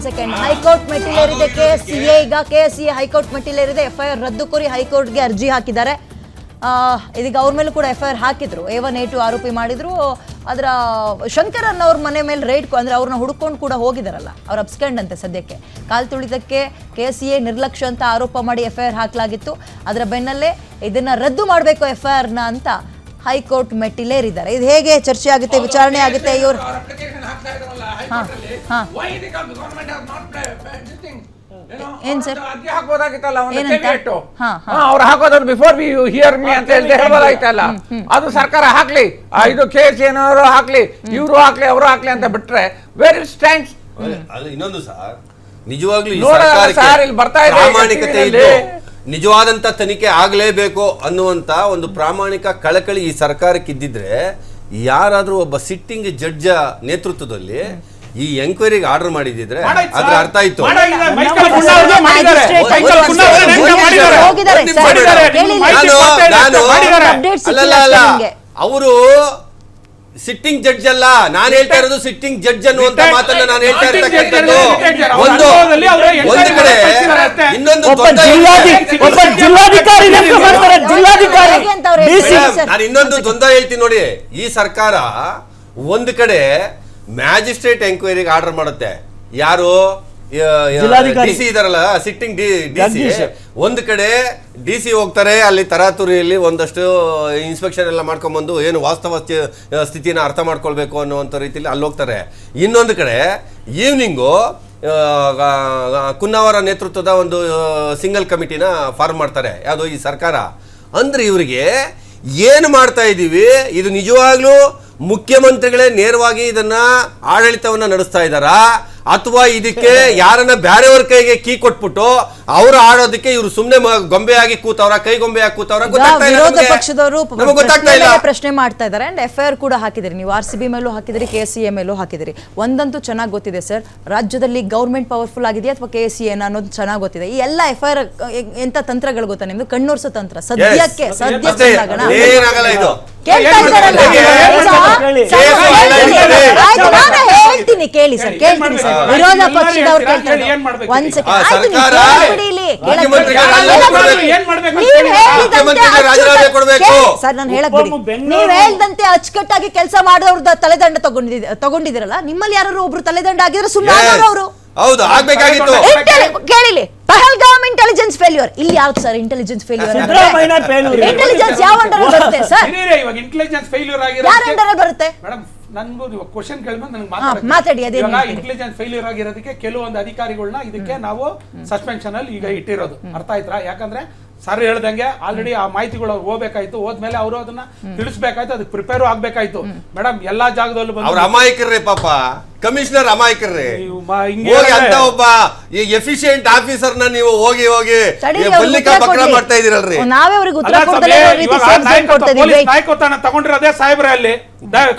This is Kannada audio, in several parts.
ಸೆಕೆಂಡ್. ಹೈಕೋರ್ಟ್ ಮೆಟ್ಟಿಲೇರಿದೆ KSCA. ಈಗ KSCA ಹೈಕೋರ್ಟ್ ಮೆಟ್ಟಿಲೇರಿದೆ. FIR ರದ್ದು ಕೋರಿ ಹೈಕೋರ್ಟ್ಗೆ ಅರ್ಜಿ ಹಾಕಿದ್ದಾರೆ. ಇದೀಗ ಅವ್ರ ಮೇಲೂ ಕೂಡ FIR ಹಾಕಿದ್ರು. A1 A2 ಆರೋಪಿ ಮಾಡಿದ್ರು. ಅದರ ಶಂಕರನ್ ಅವ್ರ ಮನೆ ಮೇಲೆ ರೈಡ್ ಅಂದ್ರೆ ಅವ್ರನ್ನ ಹುಡ್ಕೊಂಡು ಕೂಡ ಹೋಗಿದಾರಲ್ಲ, ಅವ್ರು ಅಬ್ಸ್ಕ್ಯಾಂಡ್ ಅಂತೆ ಸದ್ಯಕ್ಕೆ. ಕಾಲ್ ತುಳಿತಕ್ಕೆ KSCA ನಿರ್ಲಕ್ಷ್ಯ ಅಂತ ಆರೋಪ ಮಾಡಿ FIR ಹಾಕಲಾಗಿತ್ತು. ಅದರ ಬೆನ್ನಲ್ಲೇ ಇದನ್ನ ರದ್ದು ಮಾಡಬೇಕು FIR-ನ ಅಂತ ಹೈಕೋರ್ಟ್ ಮೆಟ್ಟಿಲೇರಿದ್ದಾರೆ. ಇದು ಹೇಗೆ ಚರ್ಚೆ ಆಗುತ್ತೆ, ವಿಚಾರಣೆ ಆಗುತ್ತೆ ಇವ್ರು? ಏನ್ ಸರ್ ಹಾಕೋದಾಗಿತ್ತಲ್ಲ ಅವ್ರು ಹಾಕೋದ್ರ ಬಿಫೋರ್ ಹಿಯರ್ ಮೀ ಅಂತ ಹೇಳ್ಬೋದಾಗಿತ್ತಲ್ಲ, ಅದು ಸರ್ಕಾರ ಹಾಕ್ಲಿ, ಇದು KSCA ಹಾಕ್ಲಿ, ಇವರು ಹಾಕ್ಲಿ, ಅವರು ಹಾಕ್ಲಿ ಅಂತ ಬಿಟ್ರೆ ವೇರ್ ಇಟ್ ಸ್ಟ್ಯಾಂಡ್ಸ್. ಇನ್ನೊಂದು ಸರ್, ನಿಜವಾಗ್ಲೂ ಪ್ರಾಮಾಣಿಕತೆ ಇದ್ದು ನಿಜವಾದಂತ ತನಿಖೆ ಆಗ್ಲೇಬೇಕು ಅನ್ನುವಂತ ಒಂದು ಪ್ರಾಮಾಣಿಕ ಕಳಕಳಿ ಈ ಸರ್ಕಾರಕ್ಕೆ ಇದ್ದಿದ್ರೆ ಯಾರಾದ್ರೂ ಒಬ್ಬ ಸಿಟ್ಟಿಂಗ್ ಜಡ್ಜ್ ನೇತೃತ್ವದಲ್ಲಿ ಈ ಎಂಕ್ವೈರಿಗೆ ಆರ್ಡರ್ ಮಾಡಿದ್ರೆ ಅದ್ರ ಅರ್ಥ ಇತ್ತು. ಅವರು ಸಿಟ್ಟಿಂಗ್ ಜಡ್ಜ್ ಅಲ್ಲ, ನಾನು ಹೇಳ್ತಾ ಇರೋದು ಸಿಟ್ಟಿಂಗ್ ಜಡ್ಜ್ ಅನ್ನುವಂತ ಮಾತನ್ನ ನಾನು ಹೇಳ್ತಾ ಇರ್ತಕ್ಕಂಥದ್ದು. ಒಂದು ಕಡೆ ಇನ್ನೊಂದು ನಾನು ಇನ್ನೊಂದು ದ್ವಂದ್ವ ಹೇಳ್ತೀನಿ ನೋಡಿ. ಈ ಸರ್ಕಾರ ಒಂದು ಕಡೆ ಮ್ಯಾಜಿಸ್ಟ್ರೇಟ್ ಎಂಕ್ವೈರಿಗೆ ಆರ್ಡರ್ ಮಾಡುತ್ತೆ, ಯಾರು DC ಇದಾರಲ್ಲ ಸಿಟ್ಟಿಂಗ್ DC, ಒಂದು ಕಡೆ DC ಹೋಗ್ತಾರೆ, ಅಲ್ಲಿ ತರಾತುರಿಯಲ್ಲಿ ಒಂದಷ್ಟು ಇನ್ಸ್ಪೆಕ್ಷನ್ ಎಲ್ಲ ಮಾಡ್ಕೊಂಡ್ಬಂದು ಏನು ವಾಸ್ತವ ಸ್ಥಿತಿನ ಅರ್ಥ ಮಾಡ್ಕೊಳ್ಬೇಕು ಅನ್ನುವಂಥ ರೀತಿಯಲ್ಲಿ ಅಲ್ಲಿ ಹೋಗ್ತಾರೆ. ಇನ್ನೊಂದು ಕಡೆ ಈವ್ನಿಂಗು ಕುನ್ನಾವರ ನೇತೃತ್ವದ ಒಂದು ಸಿಂಗಲ್ ಕಮಿಟಿನ ಫಾರ್ಮ್ ಮಾಡ್ತಾರೆ, ಯಾವುದು ಈ ಸರ್ಕಾರ. ಅಂದ್ರೆ ಇವರಿಗೆ ಏನು ಮಾಡ್ತಾ ಇದ್ದೀವಿ, ಇದು ನಿಜವಾಗ್ಲೂ ಮುಖ್ಯಮಂತ್ರಿಗಳೇ ನೇರವಾಗಿ ಇದನ್ನ ಆಡಳಿತವನ್ನ ನಡೆಸ್ತಾ ಇದ್ದಾರಾ, ಅಥವಾ ಇದಕ್ಕೆ ಯಾರನ್ನ ಬೇರೆಯವ್ರ ಕೈಗೆ ಕೀ ಕೊಟ್ಬಿಟ್ಟು ಅವರು ಆಡೋದಕ್ಕೆ ಇವರು ಸುಮ್ನೆ ಗೊಂಬೆಯಾಗಿ ಕೂತವ್ರ, ಕೈ ಗೊಂಬೆಯಾಗಿ ಕೂತವ್ರ ವಿರೋಧ ಪಕ್ಷದವರು ಪ್ರಶ್ನೆ ಮಾಡ್ತಾ ಇದ್ದಾರೆ. ಅಂಡ್ FIR ಕೂಡ ಹಾಕಿದಿರಿ ನೀವು, RCB ಮೇಲೂ ಹಾಕಿದಿರಿ, KSCA ಮೇಲೂ ಹಾಕಿದಿರಿ. ಒಂದಂತೂ ಚೆನ್ನಾಗಿ ಗೊತ್ತಿದೆ ಸರ್, ರಾಜ್ಯದಲ್ಲಿ ಗೌರ್ಮೆಂಟ್ ಪವರ್ಫುಲ್ ಆಗಿದೆಯಾ ಅಥವಾ KSCA ಅನ್ನೋದು ಚೆನ್ನಾಗಿ ಗೊತ್ತಿದೆ. ಈ ಎಲ್ಲ FIR ಎಂತ ತಂತ್ರಗಳು ಗೊತ್ತಾ ನಿಮ್ದು? ಕಣ್ಣೋರ್ಸೋ ತಂತ್ರ. ಸದ್ಯಕ್ಕೆ ಹೇಳ್ತೀನಿ ಕೇಳಿ ಸರ್, ಕೇಳ್ತೀನಿ ಸರ್. ವಿರೋಧ ಪಕ್ಷದವ್ರು ಕೇಳ್ತಾರೆ ಒಂದ್ ಸೆಕೆಂಡ್ ಸರ್, ನಾನು ಹೇಳಕ್ ಬಿಡಿ. ನೀವ್ ಹೇಳ್ದಂತೆ ಅಚ್ಚುಕಟ್ಟಾಗಿ ಕೆಲಸ ಮಾಡೋರ್ದ ತಲೆದಂಡ ತಗೊಂಡಿದಿರಲ್ಲ, ನಿಮ್ಮಲ್ಲಿ ಯಾರು ಒಬ್ರು ತಲೆದಂಡ ಆಗಿದ್ರೆ ಸುಮ್ಮನೆ ಅವರು ಕೇಳಿಲಿ. ಪಹಲ್ಗಾಮ್ ಇಂಟೆಲಿಜೆನ್ಸ್ ಫೇಲ್ಯೂರ್, ಇಲ್ಲಿ ಯಾವ್ದು ಸರ್ ಇಂಟೆಲಿಜೆನ್ಸ್ ಫೇಲ್ಯೂರ್? ಇಂಟೆಲಿಜೆನ್ಸ್ ಯಾವ ಅಂಡರ್ ಬರುತ್ತೆ ಸರ್? ಇವಾಗ ಇಂಟೆಲಿಜೆನ್ಸ್ ಫೇಲ್ಯೂರ್ ಆಗಿರೋ ಯಾರ ಅಂಡರ್ ಬರುತ್ತೆ? ನನ್ಗೂ ಕ್ವಶನ್ ಕೇಳಿದ್ರೆ ನನಗೆ ಮಾತಾಡಿ. ಇಂಟೆಲಿಜೆನ್ಸ್ ಫೇಲ್ಯೂರ್ ಆಗಿರೋದಕ್ಕೆ ಕೆಲವೊಂದು ಅಧಿಕಾರಿಗಳನ್ನ ಇದಕ್ಕೆ ನಾವು ಸಸ್ಪೆನ್ಷನ್ ಅಲ್ಲಿ ಈಗ ಇಟ್ಟಿರೋದು, ಅರ್ಥ ಆಯ್ತಾ? ಯಾಕಂದ್ರೆ ಸರ್ ಹೇಳ್ದಂಗೆ ಆಲ್ರೆಡಿ ಆ ಮಾಹಿತಿಗಳು ಅವ್ರು ಹೋಗ್ಬೇಕಾಯ್ತು, ಹೋದ್ಮೇಲೆ ಅವರು ಅದನ್ನ ತಿಳಿಸ್ಬೇಕಾಯ್ತು, ಅದಕ್ಕೆ ಪ್ರಿಪೇರ್ ಆಗ್ಬೇಕಾಯ್ತು. ಮೇಡಮ್ ಎಲ್ಲಾ ಜಾಗದಲ್ಲೂ ಅವ್ರ ಅಮಾಯಕರೇ, ಪಾಪ ಕಮಿಷನರ್ ಅಮಾಯಕರೇ. ಅಂತ ಒಬ್ಬ ಎಫಿಷಿಯಂಟ್ ಆಫೀಸರ್ ನ ನೀವು ಹೋಗಿ ಬಲ್ಲಿಕ ಬಕ್ರ ಮಾಡ್ತಾ ಇದೀರಲ್ರಿ. ನಾಯಕತ್ವ ತಗೊಂಡಿರೋದೇ ಸಾಹೇಬ್ರೆ, ಅಲ್ಲಿ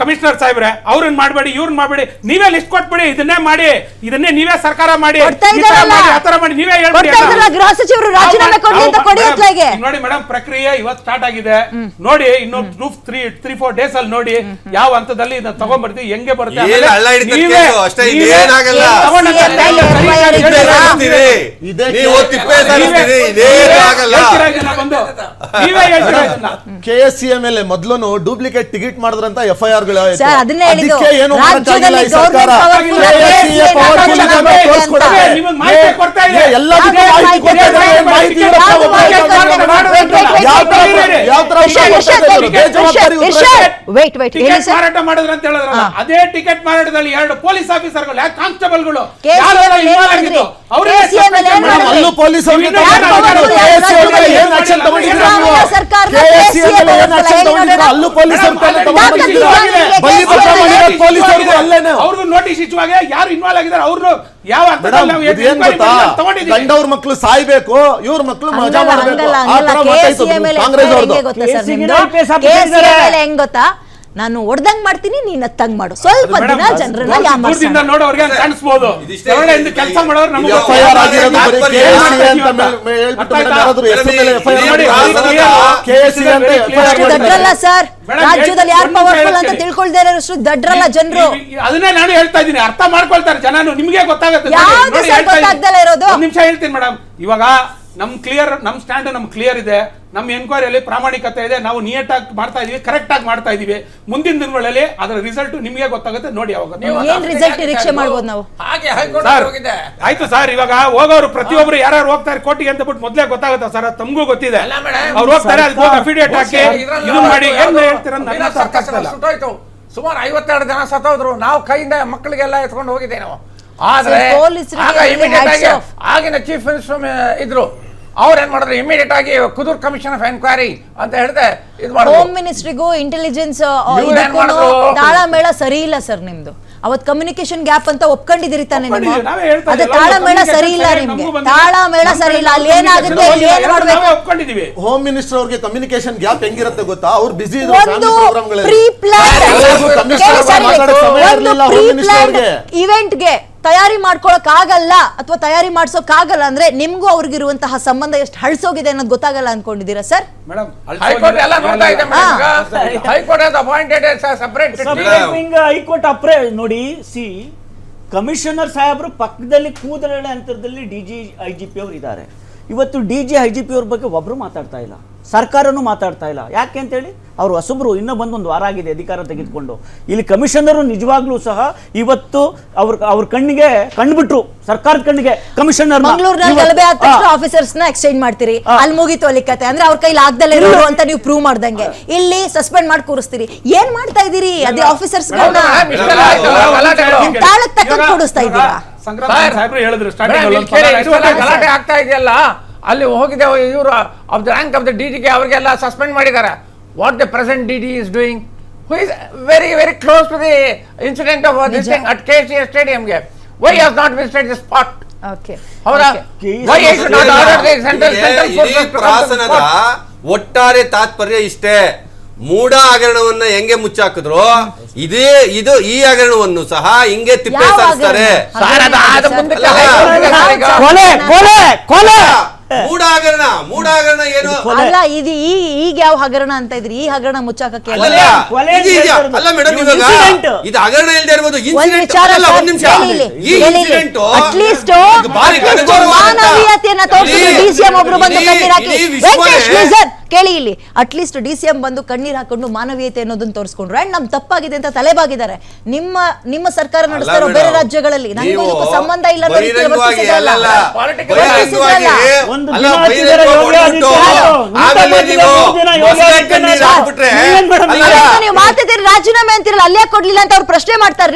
ಕಮಿಷನರ್ ಸಾಹೇಬ್ರೆ, ಅವ್ರನ್ನ ಮಾಡ್ಬೇಡಿ, ಇವ್ರನ್ನ ಮಾಡ್ಬೇಡಿ, ನೀವೇ ಲಿಸ್ಟ್ ಕೊಟ್ಬಿಡಿ, ಇದನ್ನೇ ಮಾಡಿ, ಇದನ್ನೇ ನೀವೇ ಸರ್ಕಾರ ಮಾಡಿ, ಆತರ ಮಾಡಿ ನೀವೇ ಹೇಳ್ಬಿಡಿ. ನೋಡಿ ಮೇಡಮ್, ಪ್ರಕ್ರಿಯೆ ಇವತ್ತು ಸ್ಟಾರ್ಟ್ ಆಗಿದೆ. ನೋಡಿ ಇನ್ನು 3-4 ಡೇಸ್ ಅಲ್ಲಿ ನೋಡಿ ಯಾವ ಹಂತದಲ್ಲಿ ಇದನ್ನ ತಗೊಂಡ್ಬರ್ತೀವಿ, ಹೆಂಗೆ ಬರುತ್ತೆ. KSCA ಮೇಲೆ ಮೊದಲು ಡೂಪ್ಲಿಕೇಟ್ ಟಿಕೆಟ್ ಮಾಡಿದ್ರಂತ FIR ಗಳು ಮಾರಾಟ ಮಾಡಿದ್ರ ಅಂತ ಹೇಳಿದ್ರಲ್ಲ, ಅದೇ ಟಿಕೆಟ್ ಮಾರಾಟದಲ್ಲಿ 2 ಪೊಲೀಸ್ ಆಫೀಸರ್ಗಳು, ಕಾನ್ಸ್ಟೇಬಲ್ಗಳು ಅಲ್ಲೂ ಪೊಲೀಸ್ ಅಲ್ಲೂ ಅವ್ರಿಗೂ ನೋಟಿಸ್ ಇಚ್ಚುವಾಗ ಯಾರು ಇನ್ವಾಲ್ವ್ ಆಗಿದ್ದಾರೆ ಅವ್ರನ್ನು ಯಾವ ಗಂಡವ್ರ ಮಕ್ಳು ಸಾಯ್ಬೇಕು, ಇವ್ರ ಮಕ್ಳು ಮಜಾ ಮಾಡ್ಬೇಕು. ಹೆಂಗ್ ಗೊತ್ತಾ, ನಾನು ಹೊಡೆದಂಗ್ ಮಾಡ್ತೀನಿ, ನೀನ್ ಹತ್ತಂಗ್ ಮಾಡು. ಸ್ವಲ್ಪ ದಿನ ಜನರನ್ನ ದೂರದಿಂದ ನೋಡೋರ್ಗೆ ಕಾಣಿಸ್ಬೋದು. ಕೆಲಸ ಮಾಡೋರು ನಮಗೆ FIR ಆಗಿರೋದು ಬರೀ KSE ಅಂತ ಹೇಳ್ಬಿಟ್ಟು ಮೇಡಮ್ ಯಾರಾದ್ರೂ ಹೆಸರು ಮೇಲೆ FIR ಮಾಡಿ KSE ಅಂತ FIR ದಡ್ರಲ್ಲ ಸರ್, ರಾಜ್ಯದಲ್ಲಿ ಯಾರು ಪವರ್ಫುಲ್ ಅಂತ ತಿಳ್ಕೊಳ್ದೇ ಇರೋಷ್ಟು ದಡ್ರಲ್ಲ ಜನರು. ಅದನ್ನೇ ನಾನು ಹೇಳ್ತಾ ಇದ್ದೀನಿ, ಅರ್ಥ ಮಾಡ್ಕೊಳ್ತಾರೆ ಜನನು, ನಿಮ್ಗೆ ಗೊತ್ತಾಗುತ್ತೆ. ಯಾವ್ದು ಸರ್ ಗೊತ್ತಾಗ್ದಲೇ ಇರೋದು? ಒಂದ್ ನಿಮಿಷ ಹೇಳ್ತೀನಿ ಮೇಡಮ್. ಇವಾಗ ನಮ್ ಸ್ಟ್ಯಾಂಡ್ ನಮ್ ಕ್ಲಿಯರ್ ಇದೆ, ನಮ್ಮ ಎನ್ಕ್ವೈರಿಯಲ್ಲಿ ಪ್ರಾಮಾಣಿಕತೆ ಇದೆ, ನಾವು ನಿಯತ್ತಾಗಿ ಮಾಡ್ತಾ ಇದೀವಿ, ಕರೆಕ್ಟ್ ಆಗಿ ಮಾಡ್ತಾ ಇದೀವಿ. ಮುಂದಿನ ದಿನಗಳಲ್ಲಿ ಅದರ ರಿಸಲ್ಟ್ ನಿಮ್ಗೆ ಗೊತ್ತಾಗುತ್ತೆ, ನೋಡಿ ಅವಾಗ ಏನ್ ರಿಸಲ್ಟ್ ನಿರೀಕ್ಷೆ ಮಾಡ್ಬೋದು ನಾವು. ಆಯ್ತು ಸರ್, ಇವಾಗ ಹೋಗೋರು ಪ್ರತಿಯೊಬ್ರು ಯಾರು ಹೋಗ್ತಾರೆ ಕೋರ್ಟಿಗೆ ಅಂತ ಬಿಟ್ಟು ಮೊದ್ಲೇ ಗೊತ್ತಾಗುತ್ತೆ ಸರ್, ತಮಗೂ ಗೊತ್ತಿದೆ. ಅವ್ರು ಹೋಗ್ತಾರೆ, ಅಫಿಡೇಟ್ ಹಾಕಿ ಇದು ಮಾಡಿ ಏನ್ ಹೇಳ್ತೀರ ಸುಮಾರು 52 ಜನ ಸತ್ತೋದ್ರು. ನಾವು ಕೈಯಿಂದ ಮಕ್ಕಳಿಗೆಲ್ಲ ಎತ್ಕೊಂಡು ಹೋಗಿದ್ದೆ ನಾವು. ಆದ್ರೆ ಆಗಿನ ಚೀಫ್ ಮಿನಿಸ್ಟರ್ ಇದ್ರು, ಅವ್ರು ಏನ್ ಮಾಡಿದ್ರು, ಇಮಿಡಿಯೇಟ್ ಆಗಿ ಕುದೂರ್ ಕಮಿಷನ್ ಆಫ್ ಎನ್ಕ್ವೈರಿ ಅಂತ ಹೇಳಿದೆ ಇದು ಮಾಡಿದ್ರು. ಹೋಮ್ ಮಿನಿಸ್ಟ್ರಿಗೂ ಇಂಟೆಲಿಜೆನ್ಸ್ ತಾಳಮೇಳ ಸರಿ ಇಲ್ಲ ಸರ್ ನಿಮ್ದು. ಅವತ್ ಕಮ್ಯುನಿಕೇಶನ್ ಗ್ಯಾಪ್ ಅಂತ ಒಪ್ಕೊಂಡಿದ್ದೀರಿ ತಾನೆ ನೀವು? ಅದೇ ತಾಳಮೇಳ ಸರಿ ಇಲ್ಲ ನಿಮ್ಗೆ, ತಾಳಮೇಳ ಸರಿ ಇಲ್ಲ. ಅಲ್ಲಿ ಏನಾಗುತ್ತೆ, ಅಲ್ಲಿ ಏನ್ ಮಾಡ್ಬೇಕು? ಹೋಮ್ ಮಿನಿಸ್ಟರ್ ಅವ್ರಿಗೆ ಕಮ್ಯುನಿಕೇಶನ್ ಗ್ಯಾಪ್ ಹೆಂಗಿರುತ್ತೆ ಗೊತ್ತಾ? ಅವ್ರು ಬಿಸಿ ಒಂದು ಪ್ರೀ ಪ್ಲಾನ್ ಇವೆಂಟ್ಗೆ ತಯಾರಿ ಮಾಡ್ಕೊಳಕ್ ಆಗಲ್ಲ ಅಥವಾ ತಯಾರಿ ಮಾಡ್ಸೋಕ್ ಆಗಲ್ಲ ಅಂದ್ರೆ ನಿಮ್ಗೂ ಅವ್ರಿಗಿರುವಂತಹ ಸಂಬಂಧ ಎಷ್ಟು ಹಳ್ಸೋಗಿದೆ ಅನ್ನೋದು ಗೊತ್ತಾಗಲ್ಲ ಅನ್ಕೊಂಡಿದ್ದೀರಾ ಸರ್? ಹೈಕೋರ್ಟ್ ಎಲ್ಲ ನೋಡ್ತಾ ಇದೆ. High court has appointed separate high court ನೋಡಿ, ಕಮಿಷನರ್ ಸಾಹೇಬರು ಪಕ್ಕದಲ್ಲಿ ಕೂದಲೆಳೆ ಅಂತರದಲ್ಲಿ DG IGP ಅವರು ಇದ್ದಾರೆ. ಇವತ್ತು DG IGP ಅವ್ರ ಬಗ್ಗೆ ಒಬ್ರು ಮಾತಾಡ್ತಾ ಇಲ್ಲ, ಸರ್ಕಾರನೂ ಮಾತಾಡ್ತಾ ಇಲ್ಲ. ಯಾಕೆ ಅಂತೇಳಿ ಅವರು ಹೊಸಬ್ರು, ಇನ್ನೂ ಬಂದು ಒಂದು ವಾರ ಆಗಿದೆ ಅಧಿಕಾರ ತೆಗೆದುಕೊಂಡು. ಇಲ್ಲಿ ಕಮಿಷನರು ನಿಜವಾಗ್ಲೂ ಸಹ ಇವತ್ತು ಅವ್ರ ಕಣ್ಣಿಗೆ ಕಂಡುಬಿಟ್ರು, ಸರ್ಕಾರದ ಕಣ್ಣಿಗೆ ಕಮಿಷನರ್. ಮಂಗಳೂರಿನಲ್ಲಿ ಗಲಭೆ ಆದ ತಕ್ಷಣ ಆಫೀಸರ್ಸ್ ನ ಎಕ್ಸ್ಚೇಂಜ್ ಮಾಡ್ತೀರಿ, ಅಲ್ಲಿ ಮುಗಿತು ಅಲಿಕತೆ. ಅಂದ್ರೆ ಅವ್ರ ಕೈಲಿ ಆಗ್ದಲೇ ಇರೋರು ಅಂತ ನೀವು ಪ್ರೂವ್ ಮಾಡ್ದಂಗೆ ಇಲ್ಲಿ ಸಸ್ಪೆಂಡ್ ಮಾಡಿ ಕೂರಿಸ್ತೀರಿ. ಏನ್ ಮಾಡ್ತಾ ಇದೀರಿ? ಅದೇ ಆಫೀಸರ್ಸ್ ತಾಳಕ್ ತಕ್ಕ ಕೊಡಿಸ್ತಾ ಇದ್ದೀರಾ? ಗಲಾಟೆ ಆಗ್ತಾ ಇದೆಯಲ್ಲ, ಅಲ್ಲಿ ಹೋಗಿದೆ ಇವರು of the rank of the DGಗೆ ಅವರಿಗೆಲ್ಲ ಸಸ್ಪೆಂಡ್ ಮಾಡಿದ್ದಾರೆ. What the present DG is doing, who is very very close to the incident of this thing at KCA stadiumಗೆ, why has not visited the spot? Okay. ಹೌದಾ? Why he should not order the central forces to come to the spot? ಒಟ್ಟಾರೆ ತಾತ್ಪರ್ಯ ಇಷ್ಟೇ. ಮೂಢ ಹಗರಣವನ್ನ ಹೆಂಗೆ ಮುಚ್ಚಾಕಿದ್ರು, ಇದು ಈ ಹಗರಣವನ್ನು ಸಹ ಹಿಂಗೆ ತಿಪ್ಪೆ ಸಾರಿಸ್ತಾರೆ. ಮೂಢ ಹಗರಣ ಏನು ಅಲ್ಲ, ಇದು ಈಗ ಯಾವ ಹಗರಣ ಅಂತ ಇದ್ರಿ? ಈ ಹಗರಣ ಮುಚ್ಚಾಕಕ್ಕೆ ಅಲ್ಲ ಮೇಡಮ್, ಇದು ಹಗರಣ ಇಲ್ಲದೆ ಇರ್ಬೋದು. ಮಾನವೀಯತೆಯನ್ನ ತೋರಿಸಿದ್ರು DCM ಒಬ್ರು ಬಂದು ಕಣ್ಣೀರ್ ಹಾಕಿ. ಕೇಳಿ ಇಲ್ಲಿ, ಅಟ್ಲೀಸ್ಟ್ DCM ಬಂದು ಕಣ್ಣೀರ್ ಹಾಕೊಂಡು ಮಾನವೀಯತೆ ಅನ್ನೋದನ್ನ ತೋರಿಸ್ಕೊಂಡ್ರು. ಅಂಡ್ ನಮ್ ತಪ್ಪಾಗಿದೆ ಅಂತ ತಲೆಬಾಗಿದ್ದಾರೆ. ನಿಮ್ಮ ಸರ್ಕಾರ ನಡೆಸ್ತಾ ಇರೋ ಬೇರೆ ರಾಜ್ಯಗಳಲ್ಲಿ ನನಗೂ ಇದಕ್ಕೂ ಸಂಬಂಧ ಇಲ್ಲ ನೀವು ಮಾತಾಡ್ತೀರಿ, ರಾಜೀನಾಮೆ ಅಂತಿರಲ್ಲ, ಅಲ್ಲೇ ಕೊಡ್ಲಿಲ್ಲ ಅಂತ ಅವ್ರು ಪ್ರಶ್ನೆ ಮಾಡ್ತಾರ್ರಿ.